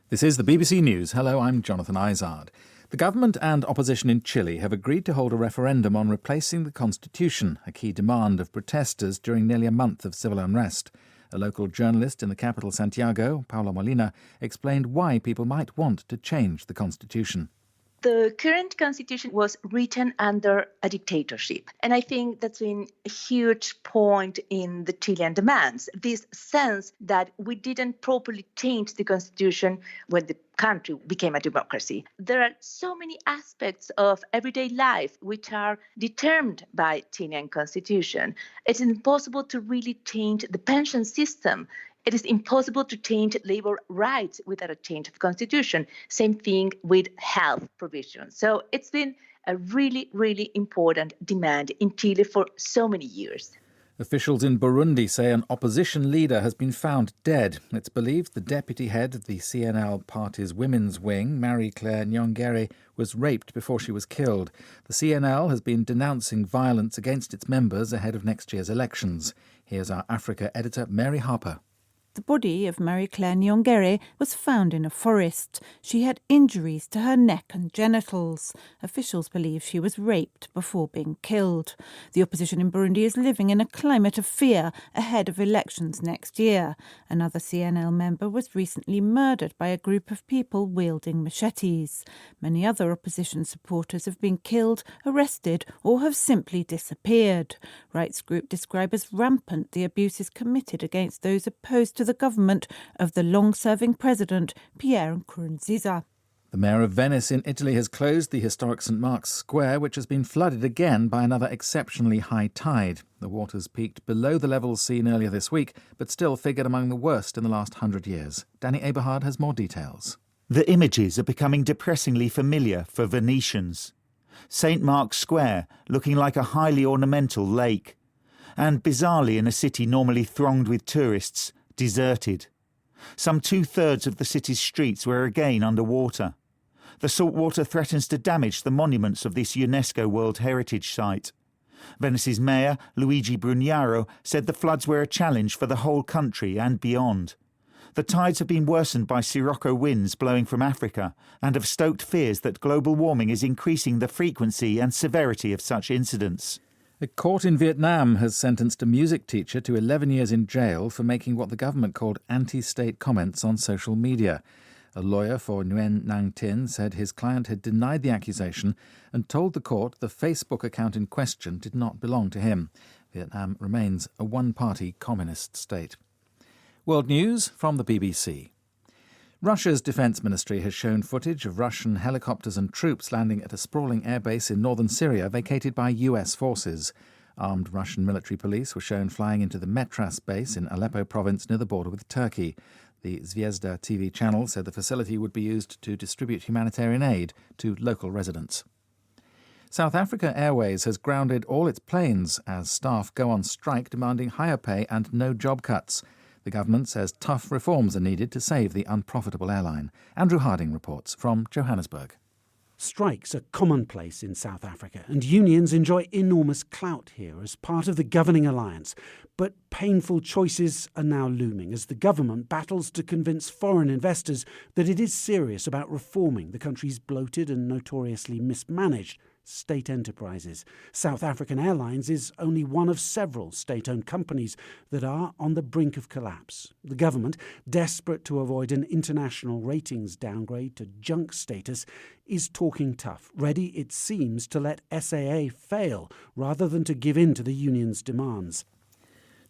This is the BBC News. Hello, I'm Jonathan Izard. The government and opposition in Chile have agreed to hold a referendum on replacing the constitution, a key demand of protesters during nearly a month of civil unrest. A local journalist in the capital, Santiago, Paula Molina, explained why people might want to change the constitution. The current constitution was written under a dictatorship. And I think that's been a huge point in the Chilean demands. This sense that we didn't properly change the constitution when the country became a democracy. There are so many aspects of everyday life which are determined by Chilean constitution. It's impossible to really change the pension system. It is impossible to change labor rights without a change of constitution. Same thing with health provisions. So it's been a really, really important demand in Chile for so many years. Officials in Burundi say an opposition leader has been found dead. It's believed the deputy head of the CNL party's women's wing, Marie-Claire Nyongere, was raped before she was killed. The CNL has been denouncing violence against its members ahead of next year's elections. Here's our Africa editor, Mary Harper. The body of Marie-Claire Nyongere was found in a forest. She had injuries to her neck and genitals. Officials believe she was raped before being killed. The opposition in Burundi is living in a climate of fear ahead of elections next year. Another CNL member was recently murdered by a group of people wielding machetes. Many other opposition supporters have been killed, arrested, or have simply disappeared. Rights groups describe as rampant the abuses committed against those opposed to the government of the long-serving president, Pierre Nkurunziza. The mayor of Venice in Italy has closed the historic St Mark's Square, which has been flooded again by another exceptionally high tide. The waters peaked below the levels seen earlier this week, but still figured among the worst in the last 100 years. Danny Eberhard has more details. The images are becoming depressingly familiar for Venetians. St Mark's Square looking like a highly ornamental lake, and bizarrely in a city normally thronged with tourists, deserted. Some 2/3 of the city's streets were again underwater. The saltwater threatens to damage the monuments of this UNESCO World Heritage Site. Venice's mayor, Luigi Brugnaro, said the floods were a challenge for the whole country and beyond. The tides have been worsened by sirocco winds blowing from Africa and have stoked fears that global warming is increasing the frequency and severity of such incidents. A court in Vietnam has sentenced a music teacher to 11 years in jail for making what the government called anti-state comments on social media. A lawyer for Nguyen Nang Tin said his client had denied the accusation and told the court the Facebook account in question did not belong to him. Vietnam remains a one-party communist state. World News from the BBC. Russia's defence ministry has shown footage of Russian helicopters and troops landing at a sprawling airbase in northern Syria vacated by US forces. Armed Russian military police were shown flying into the Metras base in Aleppo province near the border with Turkey. The Zvezda TV channel said the facility would be used to distribute humanitarian aid to local residents. South Africa Airways has grounded all its planes as staff go on strike demanding higher pay and no job cuts. The government says tough reforms are needed to save the unprofitable airline. Andrew Harding reports from Johannesburg. Strikes are commonplace in South Africa, and unions enjoy enormous clout here as part of the governing alliance. But painful choices are now looming as the government battles to convince foreign investors that it is serious about reforming the country's bloated and notoriously mismanaged state enterprises. South African Airlines is only one of several state-owned companies that are on the brink of collapse. The government, desperate to avoid an international ratings downgrade to junk status, is talking tough, ready, it seems, to let SAA fail rather than to give in to the union's demands.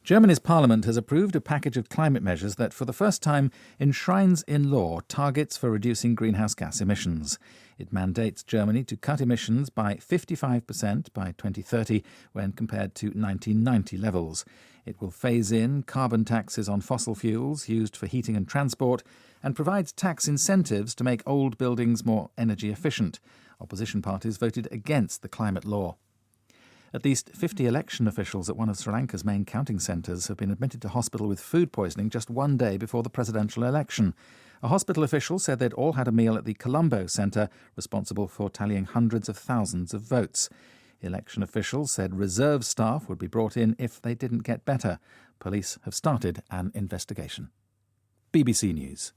Germany's parliament has approved a package of climate measures that, for the first time, enshrines in law targets for reducing greenhouse gas emissions. It mandates Germany to cut emissions by 55% by 2030 when compared to 1990 levels. It will phase in carbon taxes on fossil fuels used for heating and transport and provides tax incentives to make old buildings more energy efficient. Opposition parties voted against the climate law. At least 50 election officials at one of Sri Lanka's main counting centres have been admitted to hospital with food poisoning just one day before the presidential election. A hospital official said they'd all had a meal at the Colombo Centre, responsible for tallying hundreds of thousands of votes. Election officials said reserve staff would be brought in if they didn't get better. Police have started an investigation. BBC News.